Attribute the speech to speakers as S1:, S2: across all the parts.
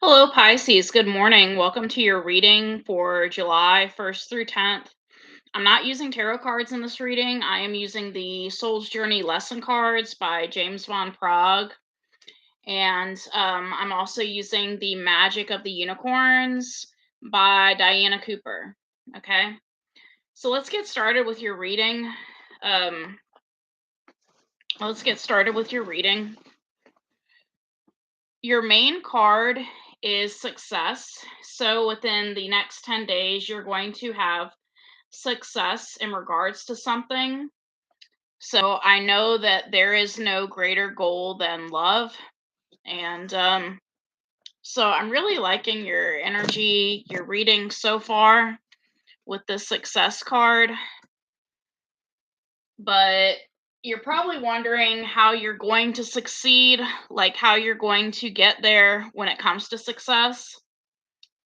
S1: Hello, Pisces. Good morning. Welcome to your reading for July 1st through 10th. I'm not using tarot cards in this reading. I am using the Soul's Journey lesson cards by James Von Prague. And I'm also using the Magic of the Unicorns by Diana Cooper. Okay. So let's get started with your reading. Um, let's get started with your reading. Your main card is success. So within the next 10 days, you're going to have success in regards to something. So I know that there is no greater goal than love. And so I'm really liking your energy, your reading so far with the success card. But you're probably wondering how you're going to succeed, like how you're going to get there when it comes to success.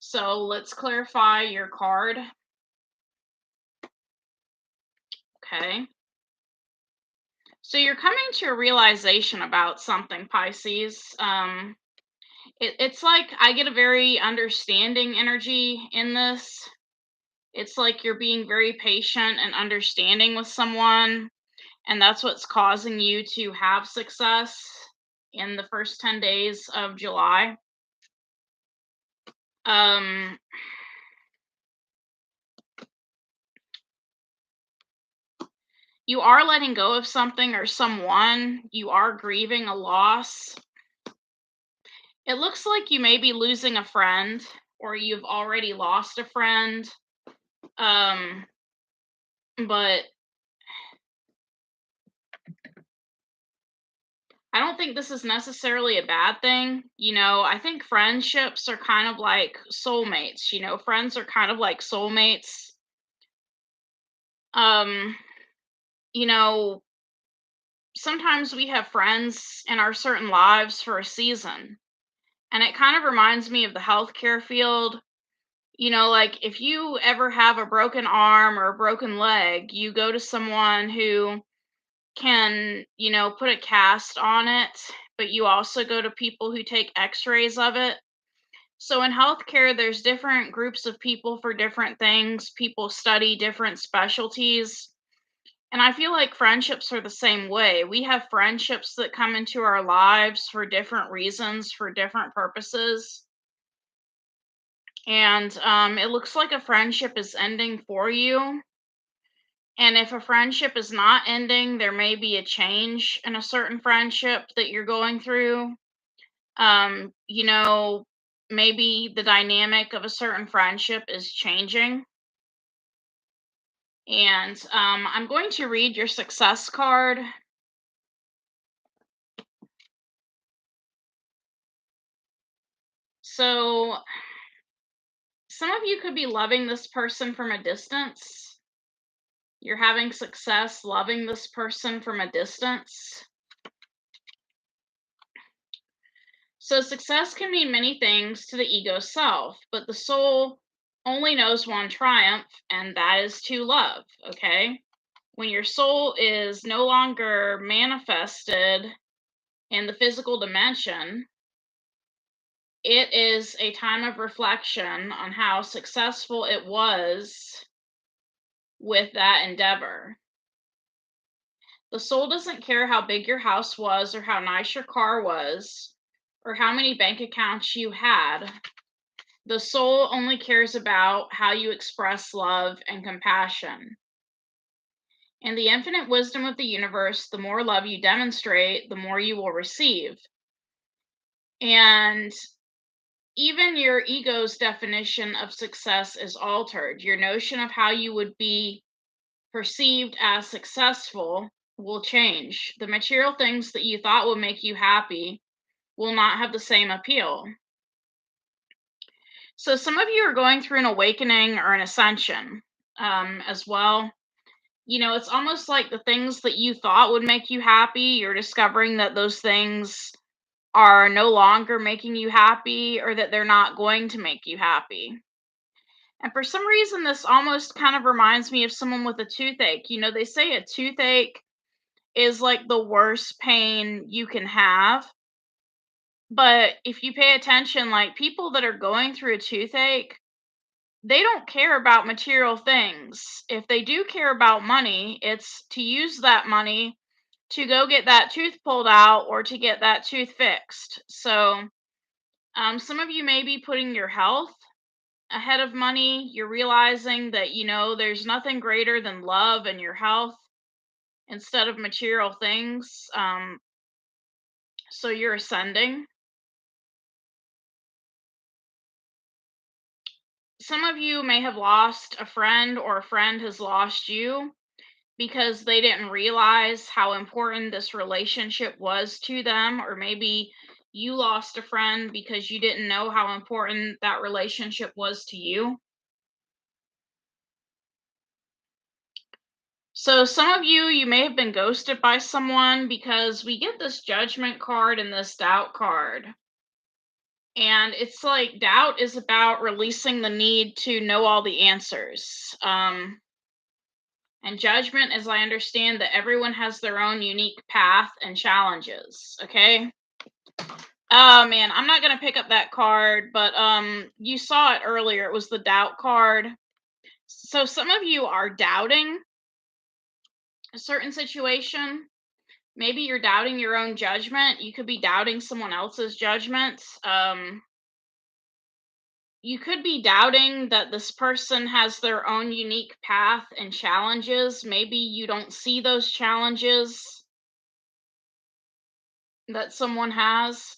S1: So let's clarify your card. Okay. So you're coming to a realization about something, Pisces. It's like I get a very understanding energy in this. It's like you're being very patient and understanding with someone, and that's what's causing you to have success in the first 10 days of July. Um, you are letting go of something or someone. You are grieving a loss. It looks like you may be losing a friend or you've already lost a friend. Um, but I don't think this is necessarily a bad thing. I think friendships are kind of like soulmates. Friends are kind of like soulmates. Um, you know, Sometimes we have friends in our certain lives for a season. And it kind of reminds me of the healthcare field. Like if you ever have a broken arm or a broken leg, you go to someone who can, put a cast on it, but you also go to people who take x-rays of it. So in healthcare, there's different groups of people for different things. People study different specialties. And I feel like friendships are the same way. We have friendships that come into our lives for different reasons, for different purposes. And it looks like a friendship is ending for you. And if a friendship is not ending, there may be a change in a certain friendship that you're going through. Um, you know, Maybe the dynamic of a certain friendship is changing. And I'm going to read your success card. So, some of you could be loving this person from a distance. You're having success loving this person from a distance. So, success can mean many things to the ego self, but the soul only knows one triumph, and that is to love. Okay. When your soul is no longer manifested in the physical dimension, it is a time of reflection on how successful it was with that endeavor. The soul doesn't care how big your house was, or how nice your car was, or how many bank accounts you had. The soul only cares about how you express love and compassion. In the infinite wisdom of the universe, the more love you demonstrate, the more you will receive. And even your ego's definition of success is altered. Your notion of how you would be perceived as successful will change. The material things that you thought would make you happy will not have the same appeal. So, some of you are going through an awakening or an ascension as well. It's almost like the things that you thought would make you happy, you're discovering that those things are no longer making you happy, or that they're not going to make you happy. And for some reason, this almost kind of reminds me of someone with a toothache. They say a toothache is like the worst pain you can have. But if you pay attention, like people that are going through a toothache, they don't care about material things. If they do care about money, it's to use that money to go get that tooth pulled out or to get that tooth fixed. So, some of you may be putting your health ahead of money. You're realizing that, there's nothing greater than love and your health instead of material things. So you're ascending. Some of you may have lost a friend or a friend has lost you because they didn't realize how important this relationship was to them, or maybe you lost a friend because you didn't know how important that relationship was to you. So some of you may have been ghosted by someone because we get this judgment card and this doubt card. And it's like doubt is about releasing the need to know all the answers. And judgment, as I understand that everyone has their own unique path and challenges. Okay. Oh man, I'm not gonna pick up that card, but you saw it earlier. It was the doubt card. So some of you are doubting a certain situation. Maybe you're doubting your own judgment. You could be doubting someone else's judgment. You could be doubting that this person has their own unique path and challenges. Maybe you don't see those challenges that someone has.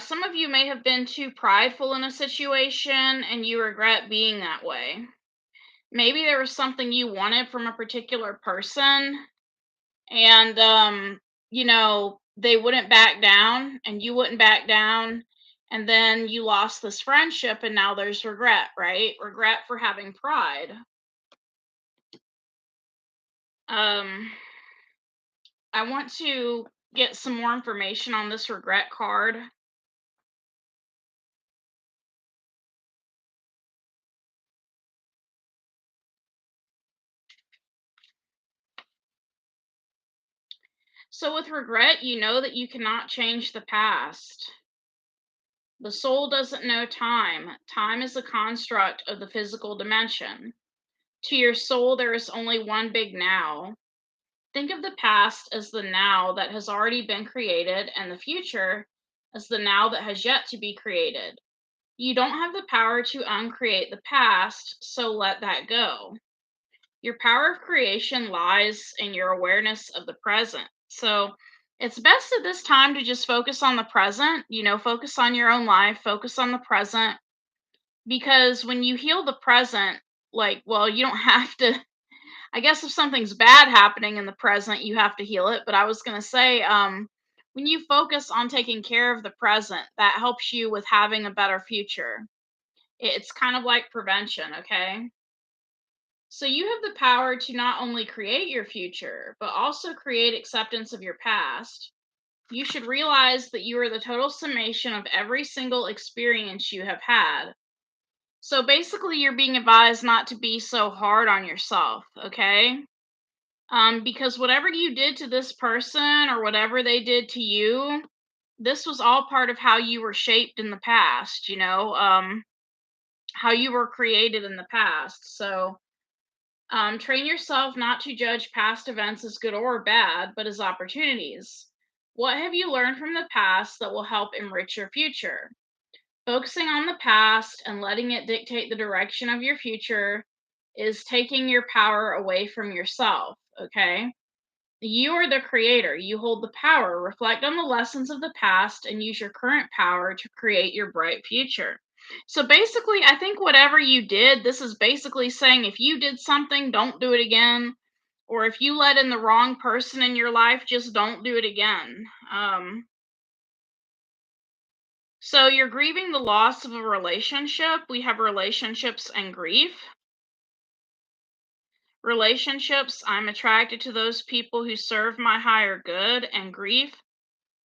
S1: Some of you may have been too prideful in a situation and you regret being that way. Maybe there was something you wanted from a particular person and they wouldn't back down and you wouldn't back down, and then you lost this friendship and now there's regret, right? Regret for having pride. um I want to get some more information on this regret card. So with regret, you know that you cannot change the past. The soul doesn't know time. Time is a construct of the physical dimension. To your soul, there is only one big now. Think of the past as the now that has already been created, and the future as the now that has yet to be created. You don't have the power to uncreate the past, so let that go. Your power of creation lies in your awareness of the present. So it's best at this time to just focus on the present, focus on your own life, focus on the present. Because when you heal the present, like, well, you don't have to, I guess if something's bad happening in the present, you have to heal it. But I was going to say, when you focus on taking care of the present, that helps you with having a better future. It's kind of like prevention, okay? So you have the power to not only create your future, but also create acceptance of your past. You should realize that you are the total summation of every single experience you have had. So basically, you're being advised not to be so hard on yourself, okay? Because whatever you did to this person or whatever they did to you, this was all part of how you were shaped in the past, how you were created in the past. So train yourself not to judge past events as good or bad, but as opportunities. What have you learned from the past that will help enrich your future? Focusing on the past and letting it dictate the direction of your future is taking your power away from yourself, okay? You are the creator. You hold the power. Reflect on the lessons of the past and use your current power to create your bright future. So basically, I think whatever you did, this is basically saying if you did something, don't do it again. Or if you let in the wrong person in your life, just don't do it again. So you're grieving the loss of a relationship. We have relationships and grief. Relationships, I'm attracted to those people who serve my higher good, and grief,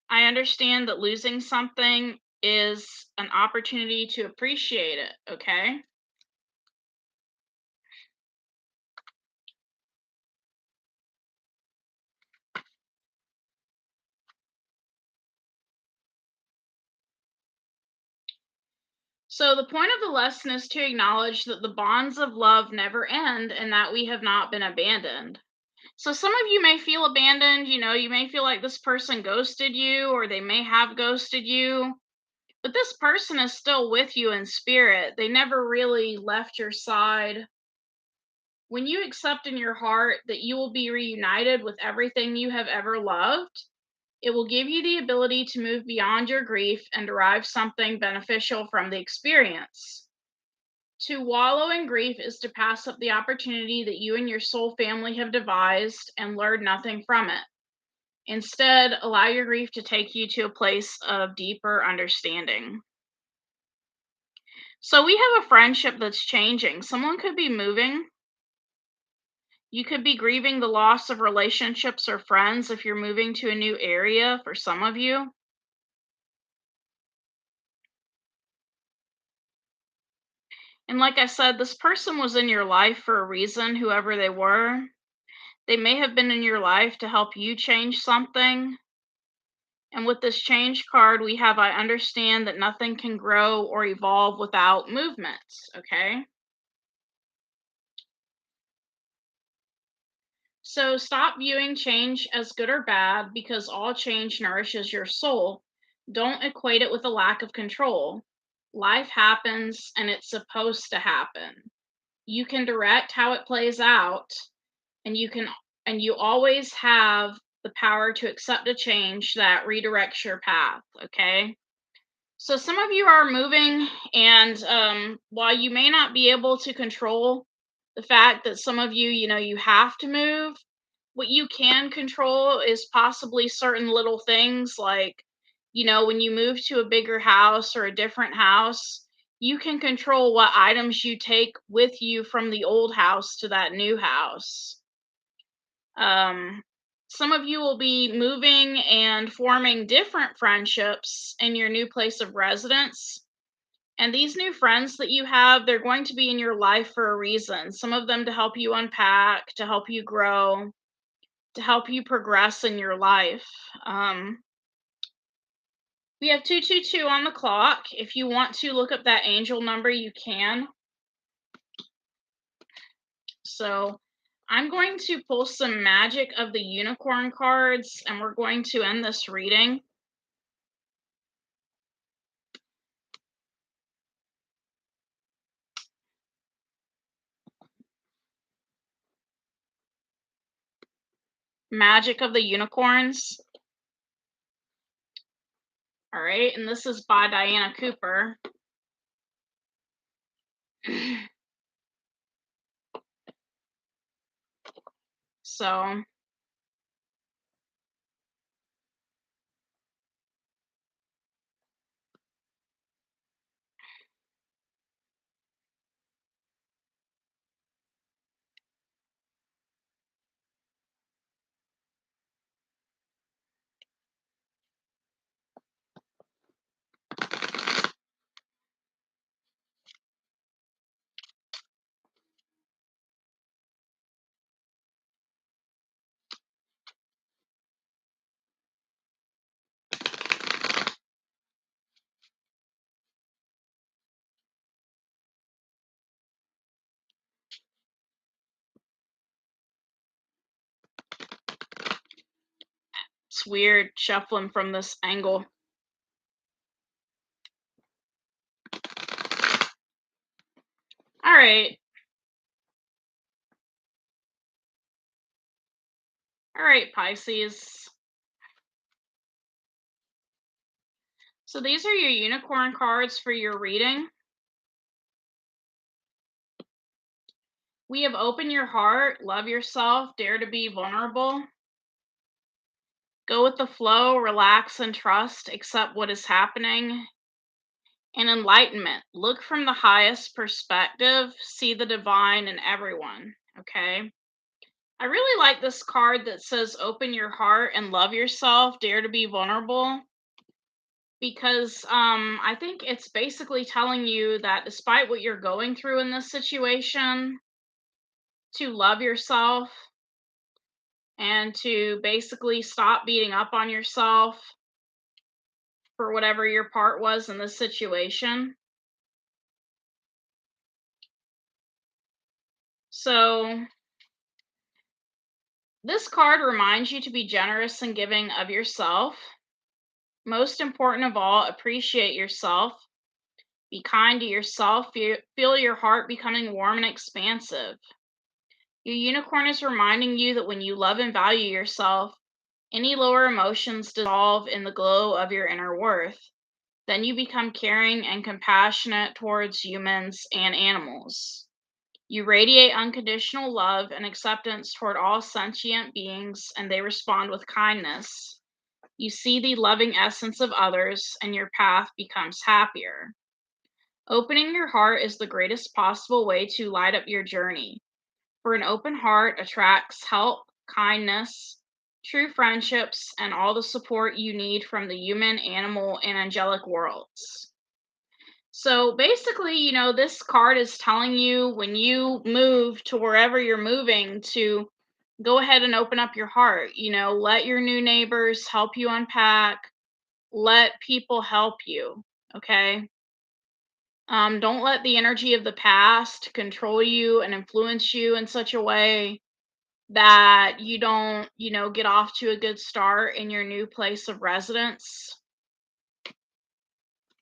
S1: I understand that losing something is an opportunity to appreciate it, okay? So, the point of the lesson is to acknowledge that the bonds of love never end and that we have not been abandoned. So, some of you may feel abandoned, you may feel like this person ghosted you or they may have ghosted you, but this person is still with you in spirit. They never really left your side. When you accept in your heart that you will be reunited with everything you have ever loved, it will give you the ability to move beyond your grief and derive something beneficial from the experience. To wallow in grief is to pass up the opportunity that you and your soul family have devised and learn nothing from it. Instead, allow your grief to take you to a place of deeper understanding. So, we have a friendship that's changing. Someone could be moving. You could be grieving the loss of relationships or friends if you're moving to a new area for some of you. And like I said, this person was in your life for a reason, whoever they were. They may have been in your life to help you change something. And with this change card, we have I understand that nothing can grow or evolve without movement. Okay. So stop viewing change as good or bad because all change nourishes your soul. Don't equate it with a lack of control. Life happens and it's supposed to happen. You can direct how it plays out, and you always have the power to accept a change that redirects your path, okay? So some of you are moving, and while you may not be able to control the fact that some of you, you have to move, what you can control is possibly certain little things like, when you move to a bigger house or a different house, you can control what items you take with you from the old house to that new house. Um, some of you will be moving and forming different friendships in your new place of residence. And these new friends that you have, they're going to be in your life for a reason. Some of them to help you unpack, to help you grow, to help you progress in your life. We have 222 on the clock. If you want to look up that angel number, you can. So I'm going to pull some magic of the unicorn cards and we're going to end this reading. Magic of the Unicorns. All right, and this is by Diana Cooper. So, it's weird shuffling from this angle. All right. All right, Pisces. So these are your unicorn cards for your reading. We have open your heart, love yourself, dare to be vulnerable. Go with the flow, relax and trust, accept what is happening. And enlightenment, look from the highest perspective, see the divine in everyone. Okay. I really like this card that says open your heart and love yourself, dare to be vulnerable. Because I think it's basically telling you that despite what you're going through in this situation, to love yourself and to basically stop beating up on yourself for whatever your part was in this situation. So, this card reminds you to be generous and giving of yourself. Most important of all, appreciate yourself. Be kind to yourself. Feel your heart becoming warm and expansive. Your unicorn is reminding you that when you love and value yourself, any lower emotions dissolve in the glow of your inner worth. Then you become caring and compassionate towards humans and animals. You radiate unconditional love and acceptance toward all sentient beings, and they respond with kindness. You see the loving essence of others, and your path becomes happier. Opening your heart is the greatest possible way to light up your journey. For an open heart attracts help, kindness, true friendships, and all the support you need from the human, animal, and angelic worlds. So basically, this card is telling you when you move to wherever you're moving to go ahead and open up your heart. Let your new neighbors help you unpack, let people help you. Okay. Don't let the energy of the past control you and influence you in such a way that you don't, get off to a good start in your new place of residence.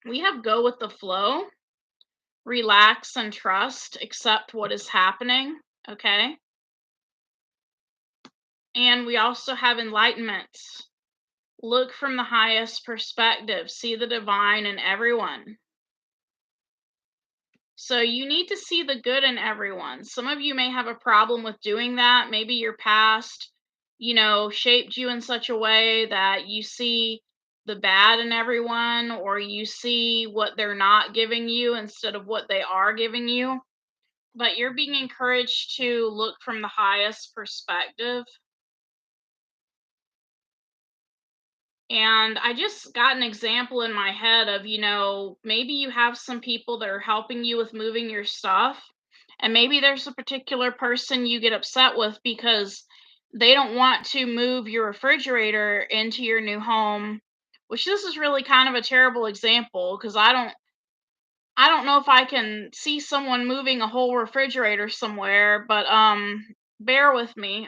S1: We have go with the flow, relax and trust, accept what is happening. Okay. And we also have enlightenment. Look from the highest perspective, see the divine in everyone. So you need to see the good in everyone. Some of you may have a problem with doing that. Maybe your past, shaped you in such a way that you see the bad in everyone, or you see what they're not giving you instead of what they are giving you. But you're being encouraged to look from the highest perspective. And I just got an example in my head of, maybe you have some people that are helping you with moving your stuff. And maybe there's a particular person you get upset with because they don't want to move your refrigerator into your new home, which this is really kind of a terrible example because I don't know if I can see someone moving a whole refrigerator somewhere, but bear with me.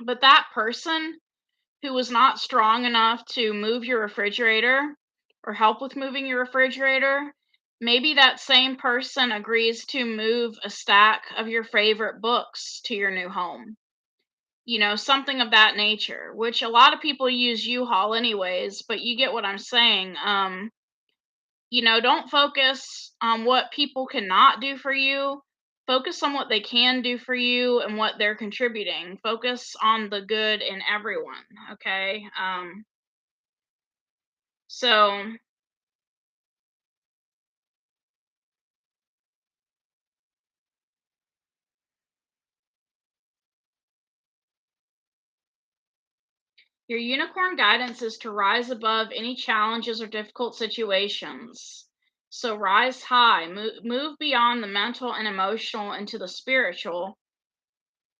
S1: But that person who was not strong enough to move your refrigerator or help with moving your refrigerator, maybe that same person agrees to move a stack of your favorite books to your new home. Something of that nature, which a lot of people use U-Haul anyways, but you get what I'm saying. Don't focus on what people cannot do for you. Focus on what they can do for you and what they're contributing. Focus on the good in everyone, okay? So your unicorn guidance is to rise above any challenges or difficult situations. So rise high, move beyond the mental and emotional into the spiritual.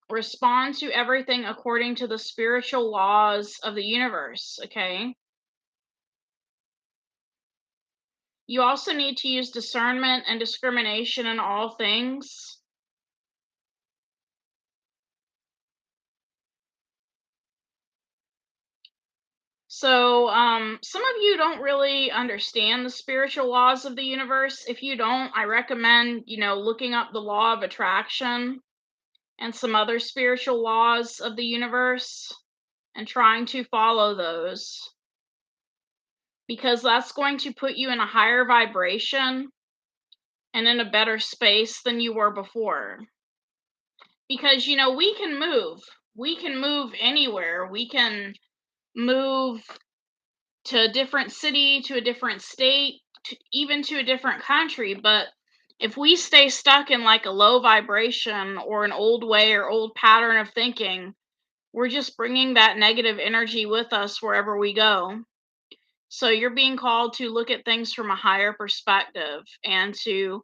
S1: Respond to everything according to the spiritual laws of the universe, okay? You also need to use discernment and discrimination in all things. So, some of you don't really understand the spiritual laws of the universe. If you don't, I recommend, looking up the law of attraction and some other spiritual laws of the universe and trying to follow those because that's going to put you in a higher vibration and in a better space than you were before. Because, we can move. We can move anywhere. We can move to a different city, to a different state, even to a different country. But if we stay stuck in like a low vibration or an old way or old pattern of thinking, we're just bringing that negative energy with us wherever we go. So you're being called to look at things from a higher perspective and to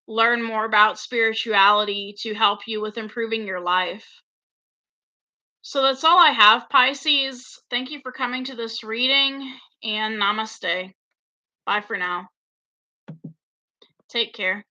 S1: learn more about spirituality to help you with improving your life. So that's all I have, Pisces. Thank you for coming to this reading and namaste. Bye for now. Take care.